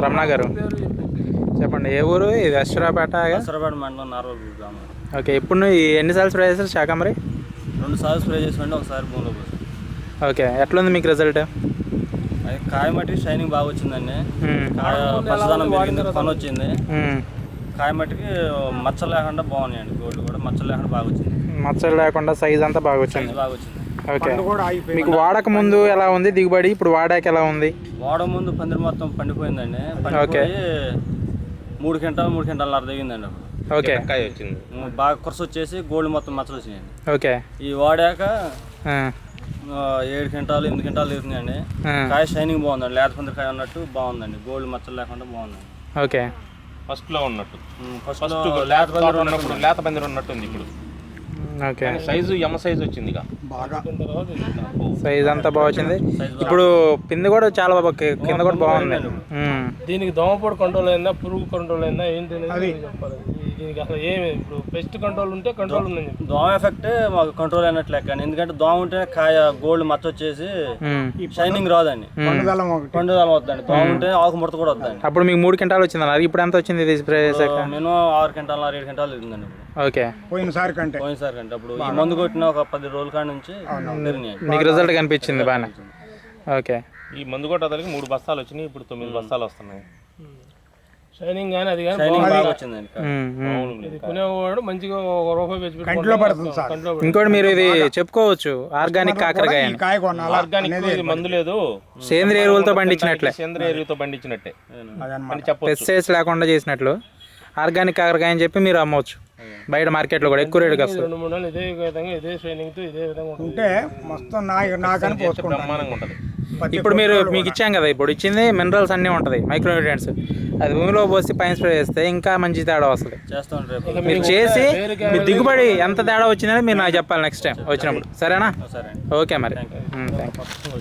రమణ గారు చెప్పండి, ఏ ఊరు ఇది? అశ్వరాపేట మండలం నార్వల్ గ్రామం. ఓకే, ఇప్పుడు ఎన్నిసార్లు స్ప్రే చేస్తారు శాకాంబరి? 2 సార్లు స్ప్రే చేసామండి, ఒకసారి భూమిలో పోసాం. ఓకే, ఎట్లుంది మీకు రిజల్ట్? అది కాయ మట్టికి షైనింగ్ బాగా వచ్చిందండి. కాయ పచ్చదనం పెరిగింది, పని వచ్చింది. కాయ మట్టికి మచ్చలు లేకుండా బాగున్నాయండి. గోల్డ్ కూడా మచ్చలు లేకుండా బాగా వచ్చింది. మచ్చలు లేకుండా సైజ్ అంతా బాగా వచ్చింది. బాగా వచ్చింది. ఓకే, మీకు వాడక ముందు ఎలా ఉంది దిగుబడి, ఇప్పుడు వాడాక ఎలా ఉంది? వాడ ముందు పందిరి మొత్తం పండిపోయిందండి. పండిపోయి 3 క్వింటాలు దిగిందండి. అప్పుడు ఓకే, కాయ వచ్చింది బాగా కురస వచ్చేసి గోల్డ్ మొత్తం మచ్చలు వచ్చినాయండి. ఓకే, ఈ వాడాక 7 క్వింటాలు 8 క్వింటాలు దిగుతున్నాయండి. కాయ షైనింగ్ బాగుందండి, లేత పందిరి కాయ ఉన్నట్టు బాగుందండి. గోల్డ్ మచ్చలు లేకుండా బాగుందండి. ఓకే, ఫస్ట్ లో ఉన్నట్టు, లేత పందిరి ఉన్నట్టు ఉంది ఇప్పుడు. ఓకే, సైజు ఎమ సైజు వచ్చింది, సైజ్ అంతా బాగా వచ్చింది. ఇప్పుడు పిండి కూడా చాలా బాగా కింద కూడా బాగుంది. దీనికి దోమపోటు కంట్రోల్ అయిందా, పురుగు కంట్రోల్ అయిందా, ఏంటి అనేది చెప్పాలి. దీనికి అసలు ఏమి ఇప్పుడు పెస్ట్ కంట్రోల్ ఉంటే కంట్రోల్ ఉందని దోమ ఎఫెక్ట్ మాకు కంట్రోల్ అయినట్లు లెక్క. ఎందుకంటే దోమ ఉంటే కాయ గోల్డ్ మచ్చ వచ్చేసి షైనింగ్ రాదండి, పండుదల వద్దండి. దోమ ఉంటే ఆకు ముడత కూడా వద్దండి. అప్పుడు మీకు 3 క్వింటాలు వచ్చింది అన్నారు, ఇప్పుడు ఎంత వచ్చింది ఇది స్ప్రే చేశాక? మినిమం 6 క్వింటాలు 7 క్వింటాలు దిగిందండి. ఓకే, పోయినసారి కంటే అప్పుడు ఈ మందు కొట్టిన ఒక 10 రోజుల కాడ నుంచి మీకు రిజల్ట్ కనిపించింది బాగా. ఓకే, ఈ మందు కొట్టడానికి 3 బస్తాలు వచ్చినాయి, ఇప్పుడు 9 బస్తాలు వస్తున్నాయి. షైనింగ్ కానీ అది కానీ బాగా వచ్చింది. కొనేవాడు మంచిగా ₹1 ఇంకోటి మీరు ఇది చెప్పుకోవచ్చు, ఆర్గానిక్ కాకరకాయ. ఆర్గానిక్ మందు లేదు, సేంద్రియ ఎరువులతో పండించినట్లే, సేంద్రియ ఎరువుతో పండించినట్టే అని పెస్టిసైడ్స్ లేకుండా చేసినట్లు ఆర్గానిక్ కాకరకాయ అని చెప్పి మీరు అమ్మవచ్చు. బయట మార్కెట్లో కూడా ఎక్కువ రేటుకి వస్తుంది. 2-3 నెలలు ఇదే విధంగా ఇదే ట్రైనింగ్ తో ఇదే విధంగా ఉంటే మొత్తం బ్రహ్మాండంగా ఉంటుంది. ఇప్పుడు మీకు ఇచ్చాం కదా, ఇప్పుడు ఇచ్చింది మినరల్స్ అన్నీ ఉంటుంది, మైక్రోన్యూట్రియంట్స్. అది భూమిలో పోసి పైన స్ప్రే చేస్తే ఇంకా మంచి తేడా వస్తుంది. మీరు చేసి మీ దిగుబడి ఎంత తేడా వచ్చిందని మీరు నాకు చెప్పాలి నెక్స్ట్ టైం వచ్చినప్పుడు. సరేనా? ఓకే మరి, థ్యాంక్ యూ.